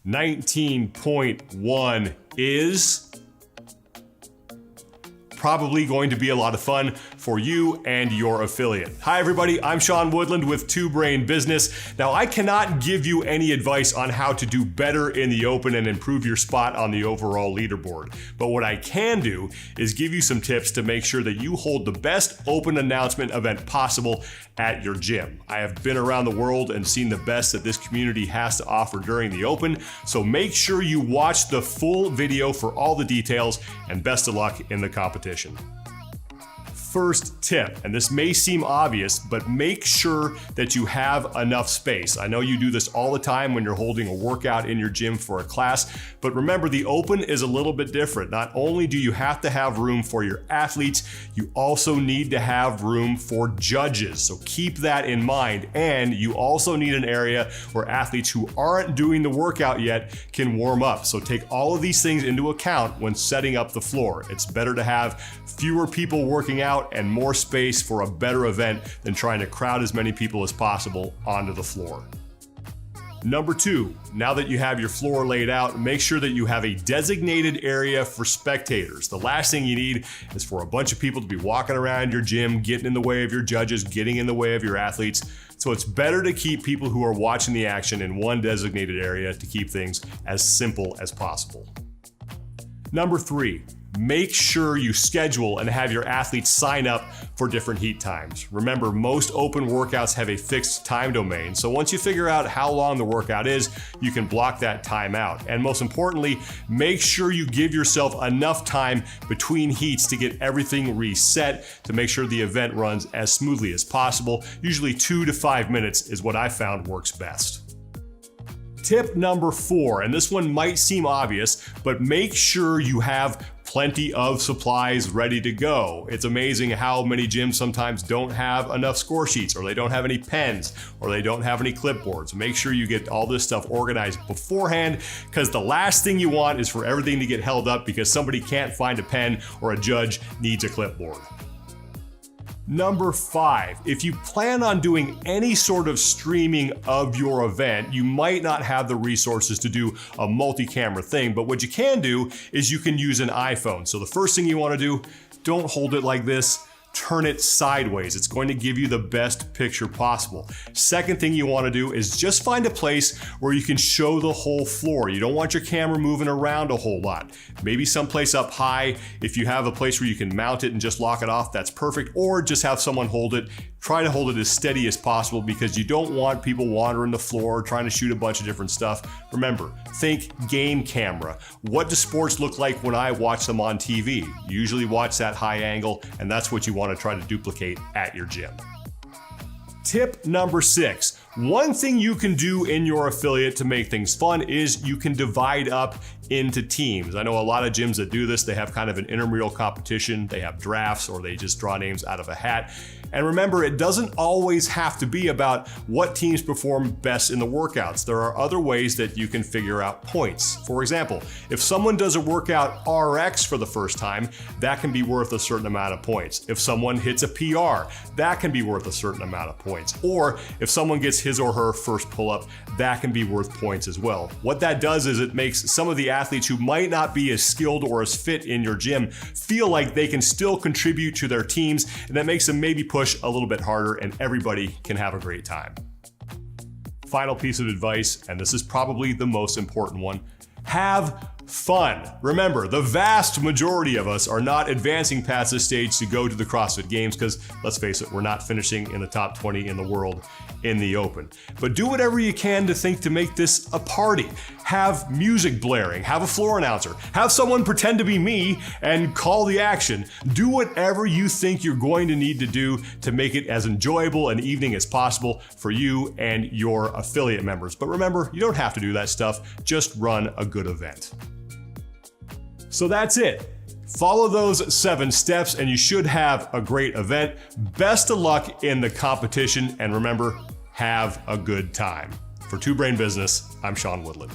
19.1 is probably going to be a lot of fun for you and your affiliate. Hi everybody, I'm Sean Woodland with Two Brain Business. Now I cannot give you any advice on how to do better in the open and improve your spot on the overall leaderboard. But what I can do is give you some tips to make sure that you hold the best open announcement event possible at your gym. I have been around the world and seen the best that this community has to offer during the open, so make sure you watch the full video for all the details, and best of luck in the competition. First tip, and this may seem obvious, but make sure that you have enough space. I know you do this all the time when you're holding a workout in your gym for a class, but remember the open is a little bit different. Not only do you have to have room for your athletes, you also need to have room for judges. So keep that in mind. And you also need an area where athletes who aren't doing the workout yet can warm up. So take all of these things into account when setting up the floor. It's better to have fewer people working out and more space for a better event than trying to crowd as many people as possible onto the floor. Number two, now that you have your floor laid out, make sure that you have a designated area for spectators. The last thing you need is for a bunch of people to be walking around your gym, getting in the way of your judges, getting in the way of your athletes. So it's better to keep people who are watching the action in one designated area to keep things as simple as possible. Number three, make sure you schedule and have your athletes sign up for different heat times. Remember, most open workouts have a fixed time domain, so once you figure out how long the workout is, you can block that time out. And most importantly, make sure you give yourself enough time between heats to get everything reset to make sure the event runs as smoothly as possible. Usually 2 to 5 minutes is what I found works best. Tip number 4, and this one might seem obvious, but make sure you have plenty of supplies ready to go. It's amazing how many gyms sometimes don't have enough score sheets, or they don't have any pens, or they don't have any clipboards. Make sure you get all this stuff organized beforehand, because the last thing you want is for everything to get held up because somebody can't find a pen or a judge needs a clipboard. Number 5, if you plan on doing any sort of streaming of your event, you might not have the resources to do a multi-camera thing, but what you can do is you can use an iPhone. So the first thing you want to do, don't hold it like this. Turn it sideways. It's going to give you the best picture possible. Second thing you want to do is just find a place where you can show the whole floor. You don't want your camera moving around a whole lot. Maybe someplace up high. If you have a place where you can mount it and just lock it off, that's perfect. Or just have someone hold it. Try to hold it as steady as possible because you don't want people wandering the floor trying to shoot a bunch of different stuff. Remember, think game camera. What do sports look like when I watch them on TV? You usually watch that high angle, and that's what you want to try to duplicate at your gym. Tip number 6. One thing you can do in your affiliate to make things fun is you can divide up into teams. I know a lot of gyms that do this, they have kind of an intramural competition, they have drafts, or they just draw names out of a hat. And remember, it doesn't always have to be about what teams perform best in the workouts. There are other ways that you can figure out points. For example, if someone does a workout RX for the first time, that can be worth a certain amount of points. If someone hits a PR, that can be worth a certain amount of points. Or if someone gets his or her first pull-up, that can be worth points as well. What that does is it makes some of the athletes who might not be as skilled or as fit in your gym feel like they can still contribute to their teams, and that makes them maybe push a little bit harder, and everybody can have a great time. Final piece of advice, and this is probably the most important one: have fun. Remember, the vast majority of us are not advancing past this stage to go to the CrossFit Games because, let's face it, we're not finishing in the top 20 in the world in the open. But do whatever you can to make this a party. Have music blaring, have a floor announcer, have someone pretend to be me and call the action. Do whatever you think you're going to need to do to make it as enjoyable an evening as possible for you and your affiliate members. But remember, you don't have to do that stuff, just run a good event. So that's it. Follow those 7 steps and you should have a great event. Best of luck in the competition, and remember, have a good time. For Two Brain Business, I'm Sean Woodland.